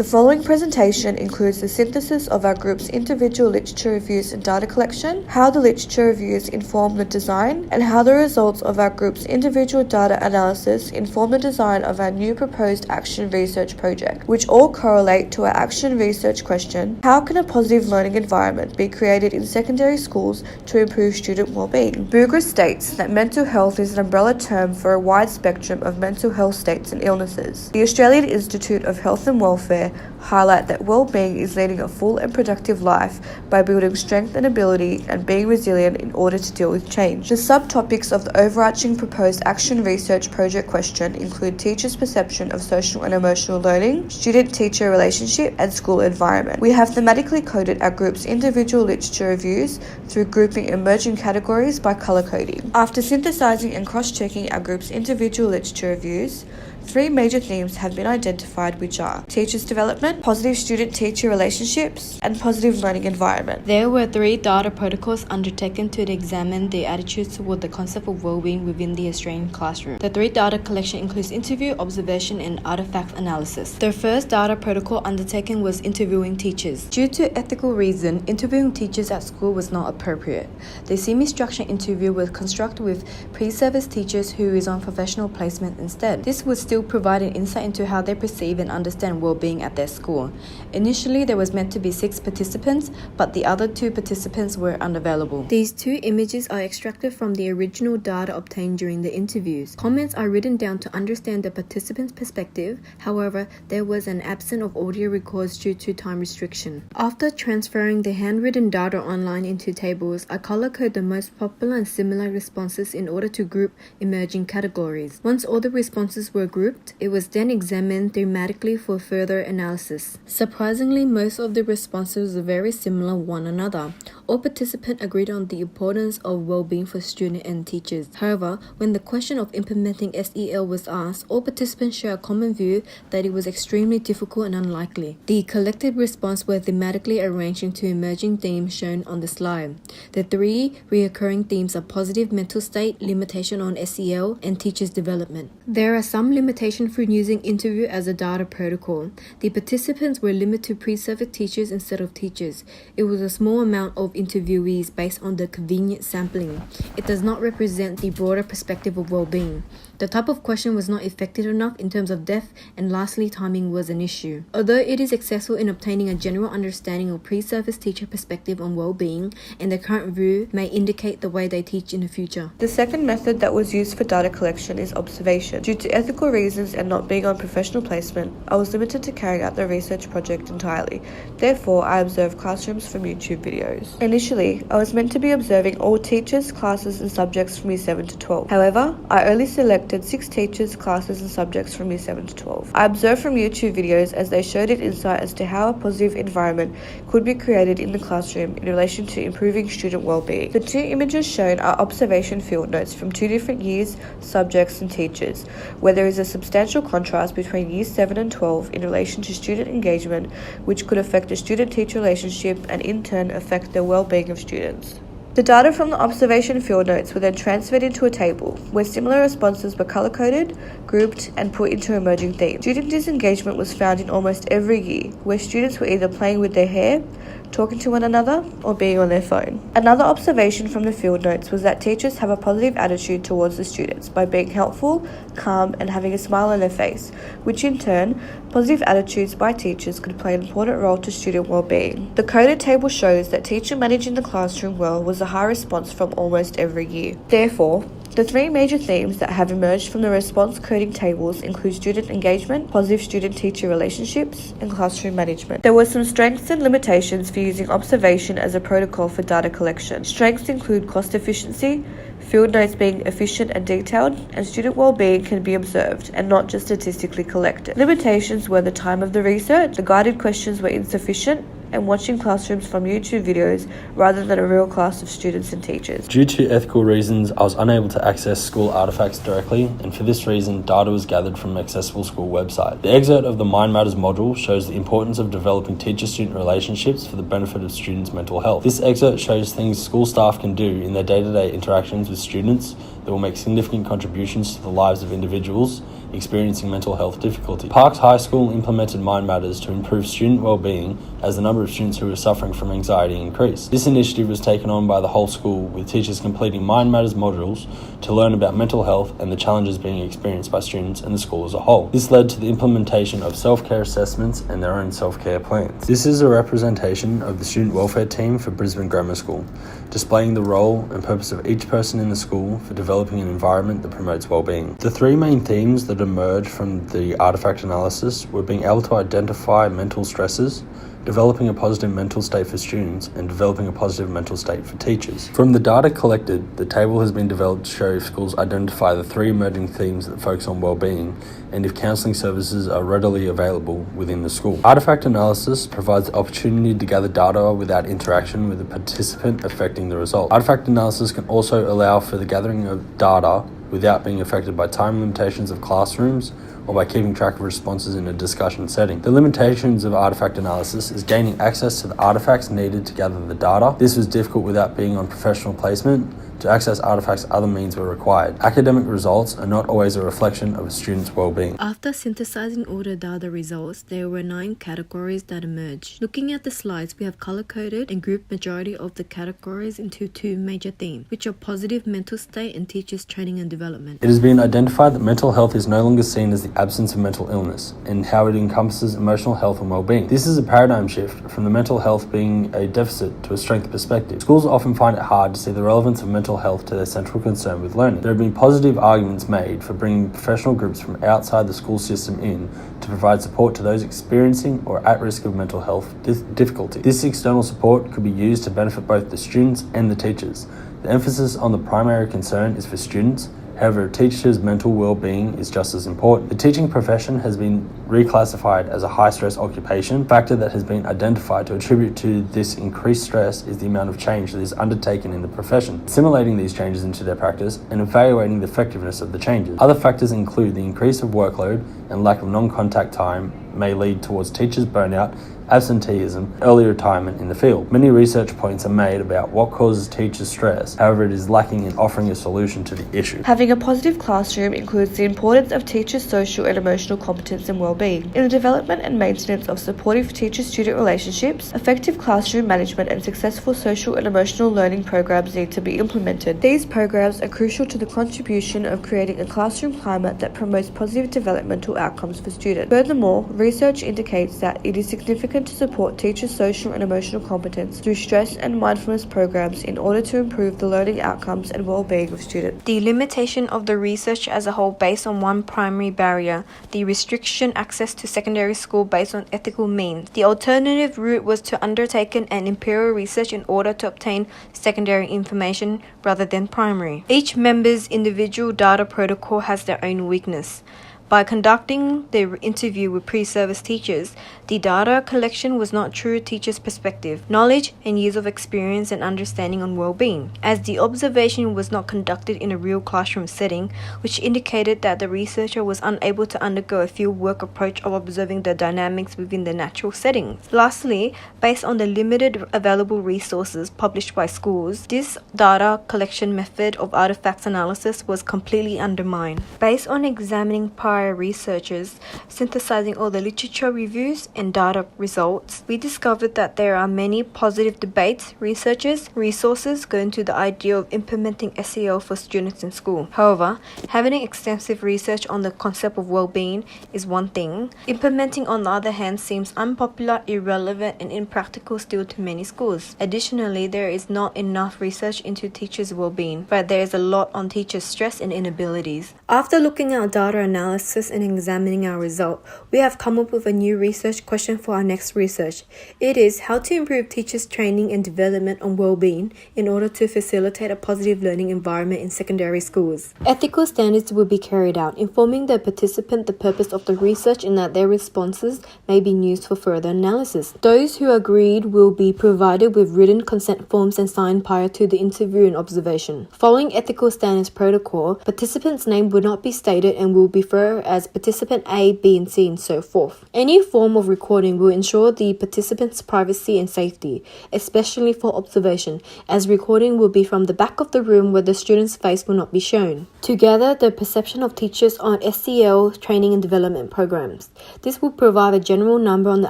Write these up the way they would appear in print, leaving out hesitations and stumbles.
The following presentation includes the synthesis of our group's individual literature reviews and data collection, how the literature reviews inform the design, and how the results of our group's individual data analysis inform the design of our new proposed action research project, which all correlate to our action research question: how can a positive learning environment be created in secondary schools to improve student well-being? Bugra states that mental health is an umbrella term for a wide spectrum of mental health states and illnesses. The Australian Institute of Health and Welfare highlight that well-being is leading a full and productive life by building strength and ability and being resilient in order to deal with change. The subtopics of the overarching proposed action research project question include teachers' perception of social and emotional learning, student-teacher relationship, and school environment. We have thematically coded our group's individual literature reviews through grouping emerging categories by colour coding. After synthesizing and cross-checking our group's individual literature reviews, 3 major themes have been identified, which are teachers' development, positive student-teacher relationships, and positive learning environment. There were 3 data protocols undertaken to examine the attitudes toward the concept of well-being within the Australian classroom. The 3 data collection includes interview, observation, and artifact analysis. The first data protocol undertaken was interviewing teachers. Due to ethical reason, interviewing teachers at school was not appropriate. The semi-structured interview was constructed with pre-service teachers who is on professional placement instead. This would still provide an insight into how they perceive and understand well-being at their school. Initially, there was meant to be 6 participants, but the other 2 participants were unavailable. These 2 images are extracted from the original data obtained during the interviews. Comments are written down to understand the participant's perspective. However, there was an absence of audio records due to time restriction. After transferring the handwritten data online into tables, I color-code the most popular and similar responses in order to group emerging categories. Once all the responses were grouped, it was then examined thematically for further analysis. Surprisingly, most of the responses were very similar one another. All participants agreed on the importance of well-being for students and teachers. However, when the question of implementing SEL was asked, all participants shared a common view that it was extremely difficult and unlikely. The collective response were thematically arranged into emerging themes shown on the slide. The 3 recurring themes are positive mental state, limitation on SEL, and teachers' development. There are some limitations for using interview as a data protocol. The participants were limited to pre-service teachers instead of teachers. It was a small amount of interviewees based on the convenient sampling. It does not represent the broader perspective of well-being. The type of question was not effective enough in terms of depth, and lastly, timing was an issue. Although it is successful in obtaining a general understanding of pre-service teacher perspective on well-being, and the current view may indicate the way they teach in the future. The second method that was used for data collection is observation. Due to ethical reasons and not being on professional placement, I was limited to carrying out the research project entirely. Therefore, I observed classrooms from YouTube videos. Initially, I was meant to be observing all teachers, classes, and subjects from Year 7 to 12. However, I only selected 6 teachers, classes, and subjects from Year 7 to 12. I observed from YouTube videos as they showed an insight as to how a positive environment could be created in the classroom in relation to improving student well-being. The 2 images shown are observation field notes from 2 different years, subjects, and teachers, where there is a substantial contrast between Year 7 and 12 in relation to student engagement, which could affect the student-teacher relationship and in turn affect the well-being of students. The data from the observation field notes were then transferred into a table, where similar responses were colour-coded, grouped, and put into emerging themes. Student disengagement was found in almost every year, where students were either playing with their hair, talking to one another, or being on their phone. Another observation from the field notes was that teachers have a positive attitude towards the students by being helpful, calm, and having a smile on their face, which in turn, positive attitudes by teachers could play an important role to student well-being. The coded table shows that teacher managing the classroom well was a high response from almost every year. Therefore, the 3 major themes that have emerged from the response coding tables include student engagement, positive student-teacher relationships, and classroom management. There were some strengths and limitations for using observation as a protocol for data collection. Strengths include cost efficiency, field notes being efficient and detailed, and student well-being can be observed and not just statistically collected. Limitations were the time of the research, the guided questions were insufficient, and watching classrooms from YouTube videos rather than a real class of students and teachers. Due to ethical reasons, I was unable to access school artifacts directly, and for this reason, data was gathered from an accessible school website. The excerpt of the Mind Matters module shows the importance of developing teacher-student relationships for the benefit of students' mental health. This excerpt shows things school staff can do in their day-to-day interactions with students that will make significant contributions to the lives of individuals experiencing mental health difficulty. Parks High School implemented Mind Matters to improve student well-being as the number of students who were suffering from anxiety increased. This initiative was taken on by the whole school, with teachers completing Mind Matters modules to learn about mental health and the challenges being experienced by students and the school as a whole. This led to the implementation of self-care assessments and their own self-care plans. This is a representation of the student welfare team for Brisbane Grammar School, displaying the role and purpose of each person in the school for developing an environment that promotes well-being. The three main themes that emerged from the artifact analysis were being able to identify mental stresses, developing a positive mental state for students, and developing a positive mental state for teachers. From the data collected, the table has been developed to show if schools identify the three emerging themes that focus on well-being and if counselling services are readily available within the school. Artifact analysis provides the opportunity to gather data without interaction with the participant affecting the result. Artifact analysis can also allow for the gathering of data without being affected by time limitations of classrooms or by keeping track of responses in a discussion setting. The limitations of artifact analysis is gaining access to the artifacts needed to gather the data. This was difficult without being on professional placement. To access artifacts, other means were required. Academic results are not always a reflection of a student's well-being. After synthesizing all the data results, there were 9 categories that emerged. Looking at the slides, we have color-coded and grouped majority of the categories into 2 major themes, which are positive mental state and teachers' training and development. It has been identified that mental health is no longer seen as the absence of mental illness, and how it encompasses emotional health and well-being. This is a paradigm shift from the mental health being a deficit to a strength perspective. Schools often find it hard to see the relevance of mental health to their central concern with learning. There have been positive arguments made for bringing professional groups from outside the school system in to provide support to those experiencing or at risk of mental health difficulty. This external support could be used to benefit both the students and the teachers. The emphasis on the primary concern is for students. However, a teacher's mental well-being is just as important. The teaching profession has been reclassified as a high-stress occupation. A factor that has been identified to attribute to this increased stress is the amount of change that is undertaken in the profession. Assimilating these changes into their practice and evaluating the effectiveness of the changes. Other factors include the increase of workload and lack of non-contact time may lead towards teachers' burnout, absenteeism, early retirement in the field. Many research points are made about what causes teachers stress. However, it is lacking in offering a solution to the issue. Having a positive classroom includes the importance of teachers' social and emotional competence and well-being. In the development and maintenance of supportive teacher-student relationships, effective classroom management and successful social and emotional learning programs need to be implemented. These programs are crucial to the contribution of creating a classroom climate that promotes positive developmental outcomes for students. Furthermore, research indicates that it is significant to support teachers' social and emotional competence through stress and mindfulness programs in order to improve the learning outcomes and well-being of students. The limitation of the research as a whole based on one primary barrier, the restriction access to secondary school based on ethical means. The alternative route was to undertake an empirical research in order to obtain secondary information rather than primary. Each member's individual data protocol has their own weakness. By conducting the interview with pre-service teachers, the data collection was not true teachers' perspective, knowledge and years of experience and understanding on well-being, as the observation was not conducted in a real classroom setting, which indicated that the researcher was unable to undergo a fieldwork approach of observing the dynamics within the natural settings. Lastly, based on the limited available resources published by schools, this data collection method of artifacts analysis was completely undermined. Based on examining prior researchers, synthesizing all the literature reviews and data results, we discovered that there are many positive debates, researches, resources going to the idea of implementing SEL for students in school. However, having extensive research on the concept of well-being is one thing. Implementing, on the other hand, seems unpopular, irrelevant, and impractical still to many schools. Additionally, there is not enough research into teachers' well-being, but there is a lot on teachers' stress and inabilities. After looking at data analysis and examining our result, we have come up with a new research question for our next research. It is how to improve teachers' training and development on well-being in order to facilitate a positive learning environment in secondary schools. Ethical standards will be carried out, informing the participant the purpose of the research and that their responses may be used for further analysis. Those who agreed will be provided with written consent forms and signed prior to the interview and observation. Following ethical standards protocol, participants' name will not be stated and will be other as participant A, B, and C, and so forth. Any form of recording will ensure the participant's privacy and safety, especially for observation, as recording will be from the back of the room where the student's face will not be shown. Together, the perception of teachers on SEL training and development programs. This will provide a general number on the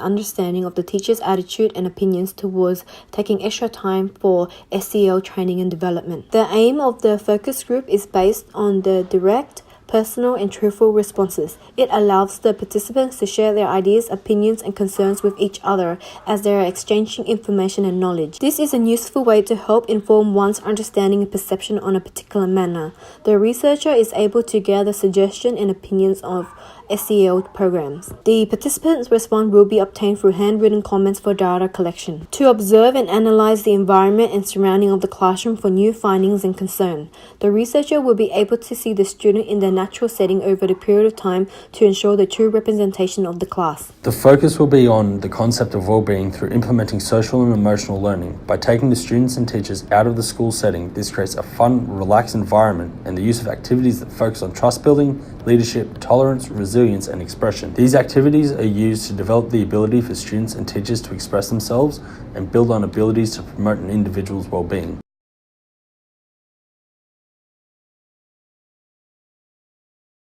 understanding of the teacher's attitude and opinions towards taking extra time for SEL training and development. The aim of the focus group is based on the direct, personal, and truthful responses. It allows the participants to share their ideas, opinions, and concerns with each other as they are exchanging information and knowledge. This is a useful way to help inform one's understanding and perception on a particular matter. The researcher is able to gather suggestions and opinions of SEL programs. The participants' response will be obtained through handwritten comments for data collection. To observe and analyze the environment and surrounding of the classroom for new findings and concern. The researcher will be able to see the student in their natural setting over the period of time to ensure the true representation of the class. The focus will be on the concept of well-being through implementing social and emotional learning. By taking the students and teachers out of the school setting, this creates a fun, relaxed environment and the use of activities that focus on trust building, leadership, tolerance, resilience, and expression. These activities are used to develop the ability for students and teachers to express themselves and build on abilities to promote an individual's well-being.